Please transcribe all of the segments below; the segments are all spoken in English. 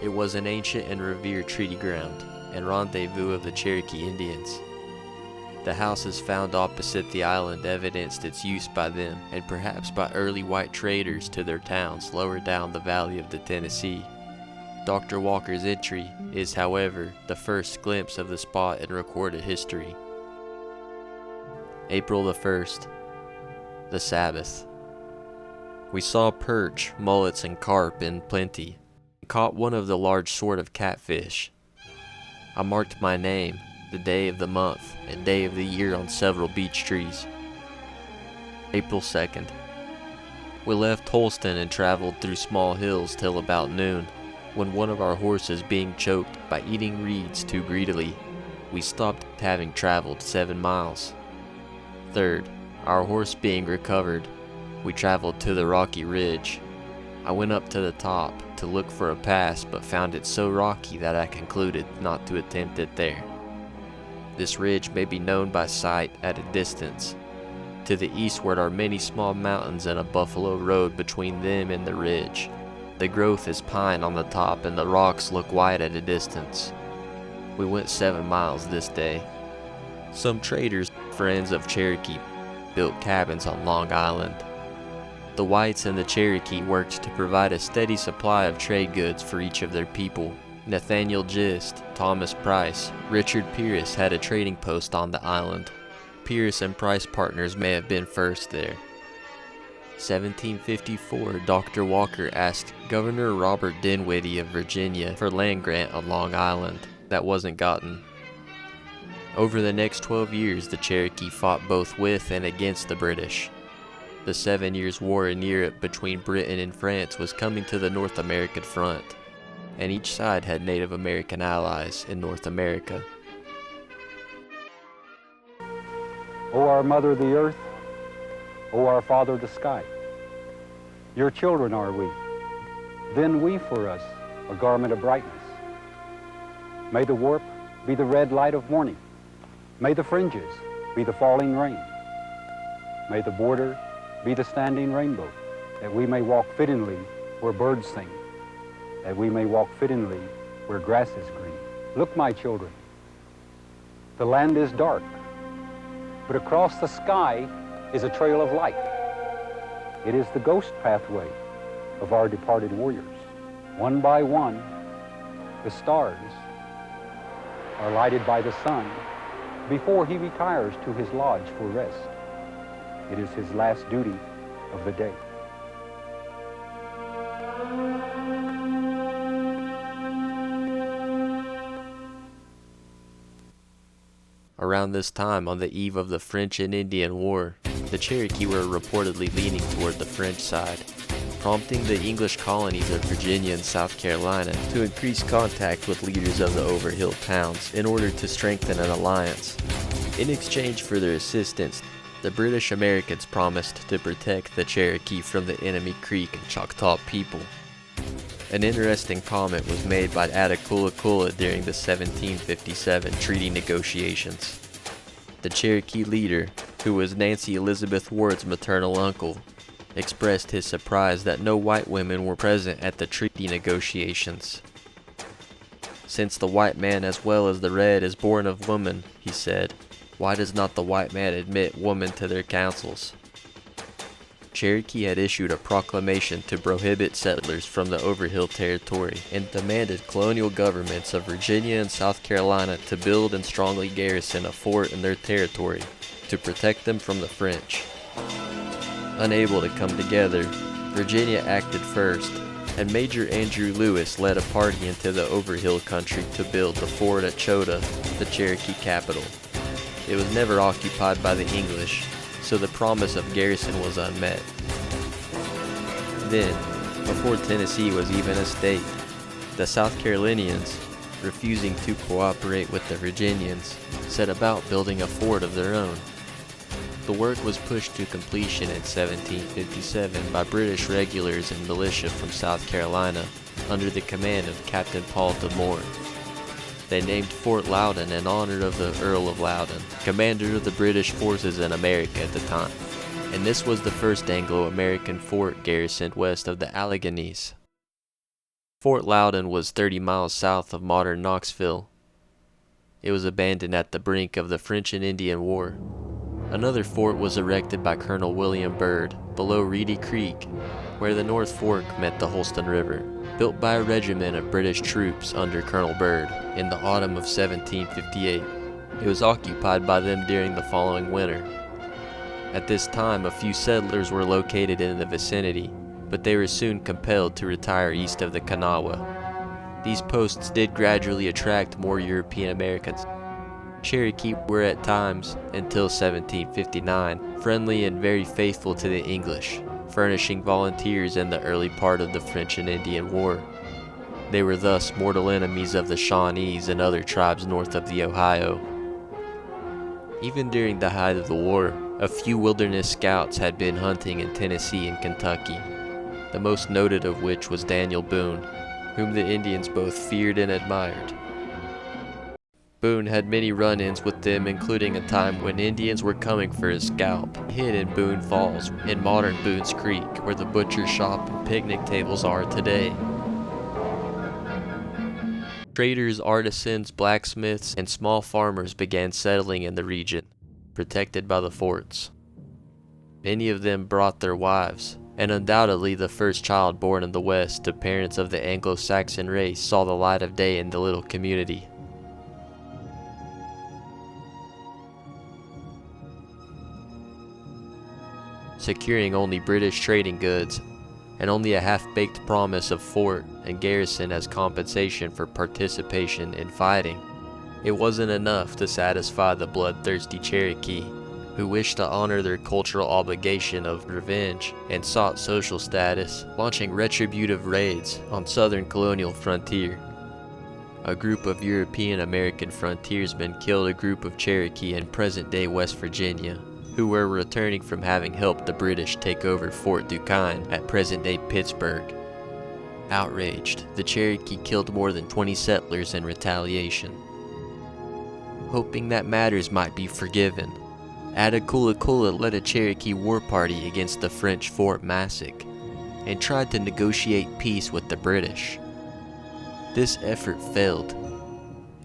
It was an ancient and revered treaty ground and rendezvous of the Cherokee Indians. The houses found opposite the island evidenced its use by them and perhaps by early white traders to their towns lower down the valley of the Tennessee. Dr. Walker's entry is, however, the first glimpse of the spot in recorded history. April the 1st, the Sabbath. We saw perch, mullets, and carp in plenty, and caught one of the large sort of catfish. I marked my name, the day of the month, and day of the year on several beech trees. April 2nd. We left Holston and traveled through small hills till about noon, when one of our horses being choked by eating reeds too greedily, we stopped having traveled 7 miles. 3rd. Our horse being recovered, we traveled to the rocky ridge. I went up to the top to look for a pass, but found it so rocky that I concluded not to attempt it there. This ridge may be known by sight at a distance. To the eastward are many small mountains and a buffalo road between them and the ridge. The growth is pine on the top and the rocks look white at a distance. We went 7 miles this day. Some traders, friends of Cherokee, built cabins on Long Island. The whites and the Cherokee worked to provide a steady supply of trade goods for each of their people. Nathaniel Gist, Thomas Price, Richard Pierce had a trading post on the island. Pierce and Price partners may have been first there. 1754, Dr. Walker asked Governor Robert Dinwiddie of Virginia for land grant on Long Island. That wasn't gotten. Over the next 12 years, the Cherokee fought both with and against the British. The 7 Years' War in Europe between Britain and France was coming to the North American front, and each side had Native American allies in North America. O our Mother the Earth, O our Father the Sky, your children are we, then we for us a garment of brightness. May the warp be the red light of morning. May the fringes be the falling rain. May the border be the standing rainbow, that we may walk fittingly where birds sing, that we may walk fittingly where grass is green. Look, my children, the land is dark, but across the sky is a trail of light. It is the ghost pathway of our departed warriors. One by one, the stars are lighted by the sun before he retires to his lodge for rest. It is his last duty of the day. Around this time, on the eve of the French and Indian War, the Cherokee were reportedly leaning toward the French side, prompting the English colonies of Virginia and South Carolina to increase contact with leaders of the Overhill towns in order to strengthen an alliance. In exchange for their assistance, the British Americans promised to protect the Cherokee from the enemy Creek and Choctaw people. An interesting comment was made by Attakullakulla during the 1757 treaty negotiations. The Cherokee leader, who was Nancy Elizabeth Ward's maternal uncle, expressed his surprise that no white women were present at the treaty negotiations. "Since the white man as well as the red is born of woman," he said, "why does not the white man admit woman to their councils?" Cherokee had issued a proclamation to prohibit settlers from the Overhill territory and demanded colonial governments of Virginia and South Carolina to build and strongly garrison a fort in their territory to protect them from the French. Unable to come together, Virginia acted first, and Major Andrew Lewis led a party into the Overhill country to build the fort at Chota, the Cherokee capital. It was never occupied by the English, so the promise of garrison was unmet. Then, before Tennessee was even a state, the South Carolinians, refusing to cooperate with the Virginians, set about building a fort of their own. The work was pushed to completion in 1757 by British regulars and militia from South Carolina under the command of Captain Paul de Moore. They named Fort Loudoun in honor of the Earl of Loudoun, commander of the British forces in America at the time, and this was the first Anglo-American fort garrisoned west of the Alleghenies. Fort Loudoun was 30 miles south of modern Knoxville. It was abandoned at the brink of the French and Indian War. Another fort was erected by Colonel William Byrd below Reedy Creek, where the North Fork met the Holston River, built by a regiment of British troops under Colonel Byrd in the autumn of 1758. It was occupied by them during the following winter. At this time, a few settlers were located in the vicinity, but they were soon compelled to retire east of the Kanawha. These posts did gradually attract more European Americans. Cherokee were at times, until 1759, friendly and very faithful to the English, furnishing volunteers in the early part of the French and Indian War. They were thus mortal enemies of the Shawnees and other tribes north of the Ohio. Even during the height of the war, a few wilderness scouts had been hunting in Tennessee and Kentucky, the most noted of which was Daniel Boone, whom the Indians both feared and admired. Boone had many run-ins with them, including a time when Indians were coming for his scalp. He hid in Boone Falls, in modern Boone's Creek, where the butcher shop and picnic tables are today. Traders, artisans, blacksmiths, and small farmers began settling in the region, protected by the forts. Many of them brought their wives, and undoubtedly the first child born in the West to parents of the Anglo-Saxon race saw the light of day in the little community. Securing only British trading goods, and only a half-baked promise of fort and garrison as compensation for participation in fighting, it wasn't enough to satisfy the bloodthirsty Cherokee, who wished to honor their cultural obligation of revenge and sought social status, launching retributive raids on southern colonial frontier. A group of European American frontiersmen killed a group of Cherokee in present-day West Virginia, who were returning from having helped the British take over Fort Duquesne at present-day Pittsburgh. Outraged, the Cherokee killed more than 20 settlers in retaliation. Hoping that matters might be forgiven, Attakullakulla led a Cherokee war party against the French Fort Massac and tried to negotiate peace with the British. This effort failed,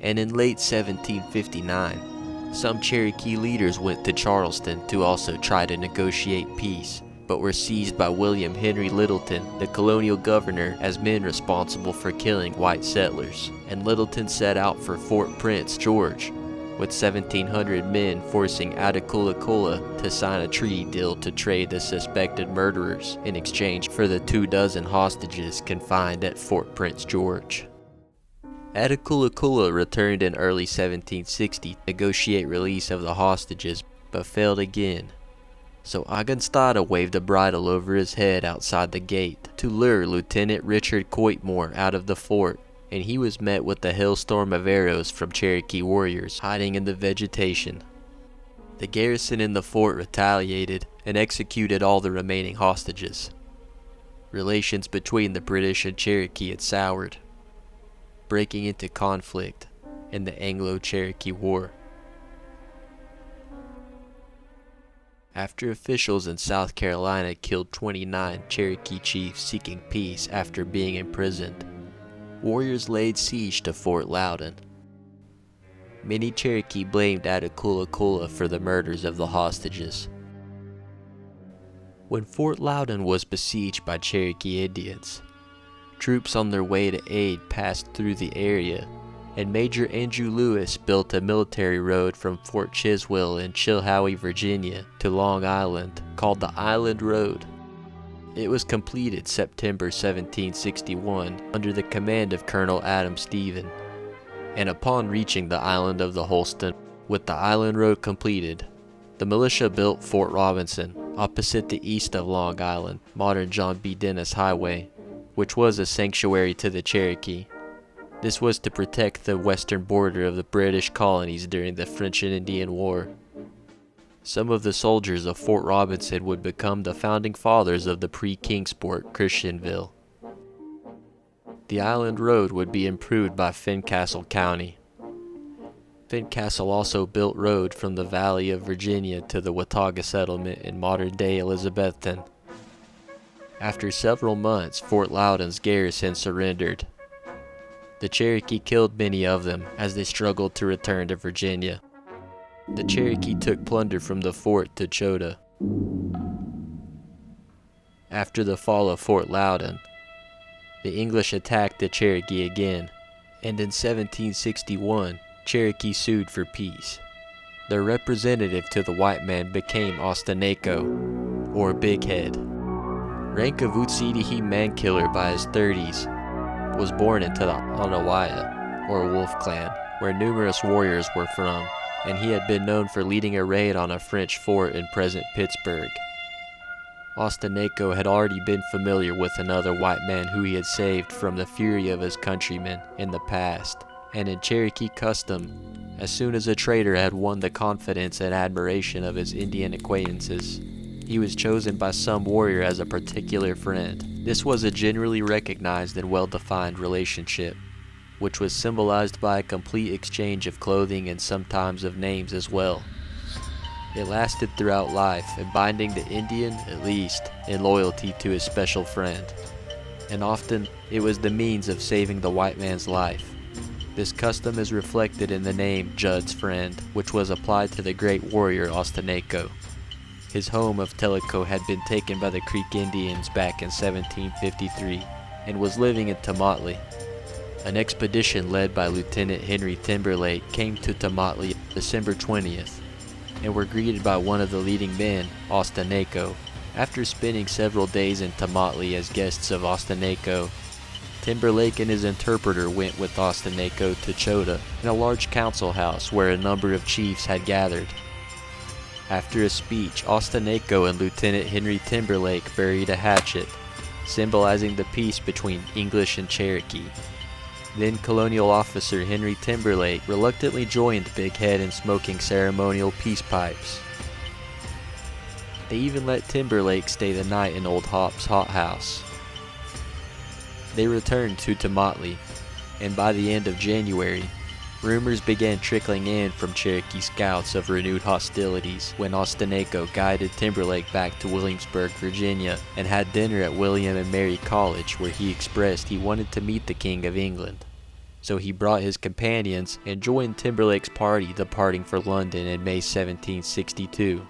and in late 1759, some Cherokee leaders went to Charleston to also try to negotiate peace, but were seized by William Henry Littleton, the colonial governor, as men responsible for killing white settlers, and Littleton set out for Fort Prince George, with 1,700 men, forcing Attakullakulla to sign a treaty deal to trade the suspected murderers in exchange for the 24 hostages confined at Fort Prince George. Attakullakulla returned in early 1760 to negotiate release of the hostages, but failed again. So Agonstada waved a bridle over his head outside the gate to lure Lieutenant Richard Coitmore out of the fort, and he was met with a hailstorm of arrows from Cherokee warriors hiding in the vegetation. The garrison in the fort retaliated and executed all the remaining hostages. Relations between the British and Cherokee had soured, breaking into conflict in the Anglo-Cherokee War. After officials in South Carolina killed 29 Cherokee chiefs seeking peace after being imprisoned, warriors laid siege to Fort Loudoun. Many Cherokee blamed Attakullakulla for the murders of the hostages. When Fort Loudoun was besieged by Cherokee Indians, troops on their way to aid passed through the area, and Major Andrew Lewis built a military road from Fort Chiswell in Chilhowie, Virginia, to Long Island, called the Island Road. It was completed September 1761 under the command of Colonel Adam Stephen, and upon reaching the island of the Holston, with the Island Road completed, the militia built Fort Robinson, opposite the east of Long Island, modern John B. Dennis Highway, which was a sanctuary to the Cherokee. This was to protect the western border of the British colonies during the French and Indian War. Some of the soldiers of Fort Robinson would become the founding fathers of the pre-Kingsport Christianville. The Island Road would be improved by Fincastle County. Fincastle also built road from the Valley of Virginia to the Watauga settlement in modern-day Elizabethton. After several months, Fort Loudoun's garrison surrendered, The Cherokee killed many of them as they struggled to return to Virginia. The Cherokee took plunder from the fort to Chota. After the fall of Fort Loudoun, the English attacked the Cherokee again, and in 1761, Cherokee sued for peace. Their representative to the white man became Ostenaco, or Big Head. Rank of Utsitihi Mankiller by his 30s, was born into the Onawaya, or Wolf Clan, where numerous warriors were from, and he had been known for leading a raid on a French fort in present Pittsburgh. Ostenaco had already been familiar with another white man who he had saved from the fury of his countrymen in the past, and in Cherokee custom, as soon as a trader had won the confidence and admiration of his Indian acquaintances, he was chosen by some warrior as a particular friend. This was a generally recognized and well-defined relationship, which was symbolized by a complete exchange of clothing and sometimes of names as well. It lasted throughout life, and binding the Indian, at least, in loyalty to his special friend. And often, it was the means of saving the white man's life. This custom is reflected in the name Judd's Friend, which was applied to the great warrior Ostenaco. His home of Tellico had been taken by the Creek Indians back in 1753, and was living in Tomotley. An expedition led by Lieutenant Henry Timberlake came to Tomotley December 20th, and were greeted by one of the leading men, Ostenaco. After spending several days in Tamali as guests of Ostenaco, Timberlake and his interpreter went with Ostenaco to Chota, in a large council house where a number of chiefs had gathered. After a speech, Ostenaco and Lieutenant Henry Timberlake buried a hatchet, symbolizing the peace between English and Cherokee. Then Colonial officer Henry Timberlake reluctantly joined Big Head in smoking ceremonial peace pipes. They even let Timberlake stay the night in Old Hop's hothouse. They returned to Tomotley, and by the end of January, rumors began trickling in from Cherokee scouts of renewed hostilities when Ostenaco guided Timberlake back to Williamsburg, Virginia, and had dinner at William and Mary College, where he expressed he wanted to meet the King of England. So he brought his companions and joined Timberlake's party departing for London in May 1762.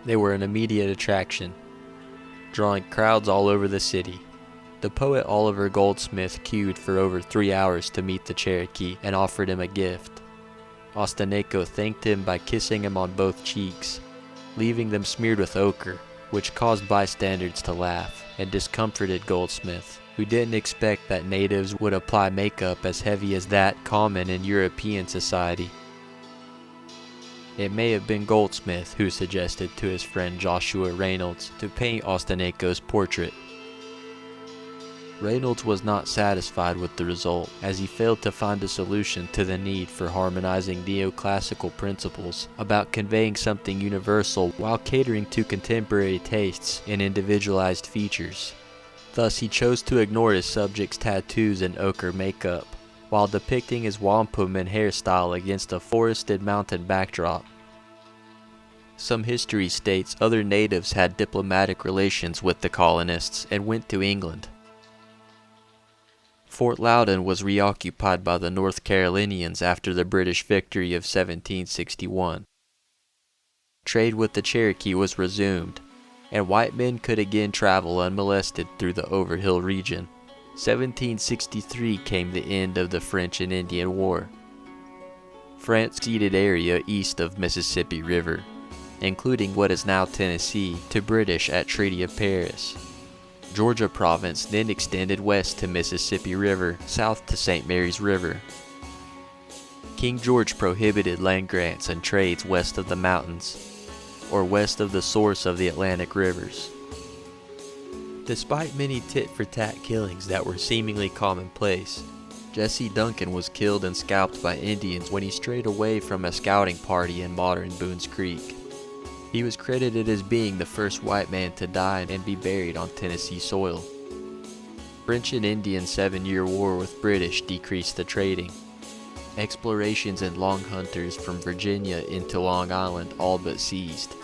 They were an immediate attraction, drawing crowds all over the city. The poet Oliver Goldsmith queued for over 3 hours to meet the Cherokee and offered him a gift. Ostenaco thanked him by kissing him on both cheeks, leaving them smeared with ochre, which caused bystanders to laugh and discomforted Goldsmith, who didn't expect that natives would apply makeup as heavy as that common in European society. It may have been Goldsmith who suggested to his friend Joshua Reynolds to paint Ostenaco's portrait. Reynolds was not satisfied with the result, as he failed to find a solution to the need for harmonizing neoclassical principles about conveying something universal while catering to contemporary tastes and individualized features. Thus, he chose to ignore his subject's tattoos and ochre makeup, while depicting his wampum and hairstyle against a forested mountain backdrop. Some history states other natives had diplomatic relations with the colonists and went to England. Fort Loudoun was reoccupied by the North Carolinians after the British victory of 1761. Trade with the Cherokee was resumed, and white men could again travel unmolested through the Overhill region. 1763 came the end of the French and Indian War. France ceded area east of Mississippi River, including what is now Tennessee, to British at Treaty of Paris. Georgia province then extended west to Mississippi River, south to St. Mary's River. King George prohibited land grants and trades west of the mountains, or west of the source of the Atlantic rivers. Despite many tit-for-tat killings that were seemingly commonplace, Jesse Duncan was killed and scalped by Indians when he strayed away from a scouting party in modern Boone's Creek. He was credited as being the first white man to die and be buried on Tennessee soil. French and Indian 7-Year War with British decreased the trading. Explorations and long hunters from Virginia into Long Island all but ceased.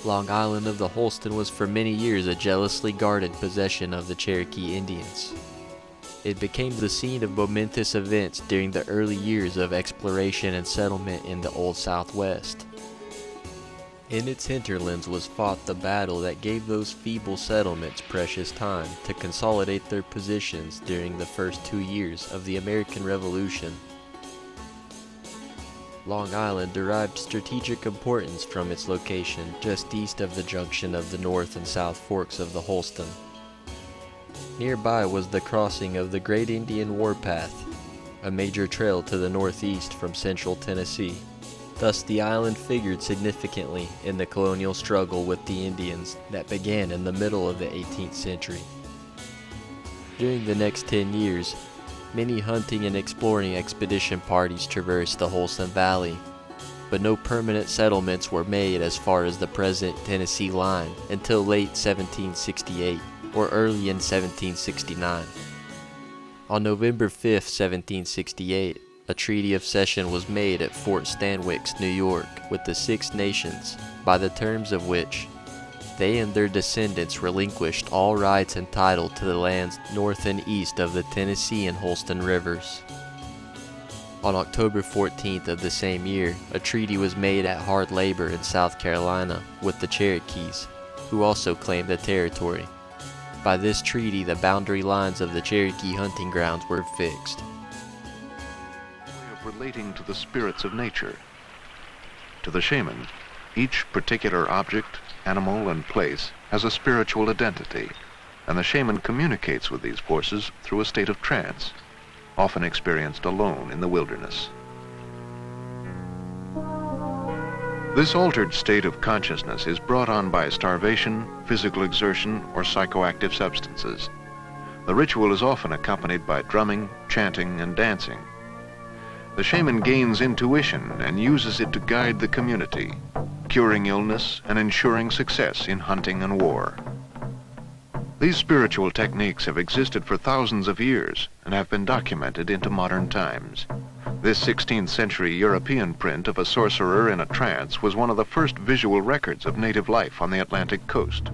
Long Island of the Holston was for many years a jealously guarded possession of the Cherokee Indians. It became the scene of momentous events during the early years of exploration and settlement in the Old Southwest. In its hinterlands was fought the battle that gave those feeble settlements precious time to consolidate their positions during the first 2 years of the American Revolution. Long Island derived strategic importance from its location just east of the junction of the North and South Forks of the Holston. Nearby was the crossing of the Great Indian War Path, a major trail to the northeast from central Tennessee. Thus, the island figured significantly in the colonial struggle with the Indians that began in the middle of the 18th century. During the next 10 years, many hunting and exploring expedition parties traversed the Holston Valley, but no permanent settlements were made as far as the present Tennessee line until late 1768 or early in 1769. On November 5, 1768, a treaty of cession was made at Fort Stanwix, New York, with the Six Nations, by the terms of which they and their descendants relinquished all rights and title to the lands north and east of the Tennessee and Holston rivers. On October 14th of the same year, a treaty was made at Hard Labor in South Carolina with the Cherokees, who also claimed the territory. By this treaty, the boundary lines of the Cherokee hunting grounds were fixed. Relating to the spirits of nature. To the shaman, each particular object, animal, and place has a spiritual identity, and the shaman communicates with these forces through a state of trance, often experienced alone in the wilderness. This altered state of consciousness is brought on by starvation, physical exertion, or psychoactive substances. The ritual is often accompanied by drumming, chanting, and dancing. The shaman gains intuition and uses it to guide the community, curing illness and ensuring success in hunting and war. These spiritual techniques have existed for thousands of years and have been documented into modern times. This 16th century European print of a sorcerer in a trance was one of the first visual records of native life on the Atlantic coast.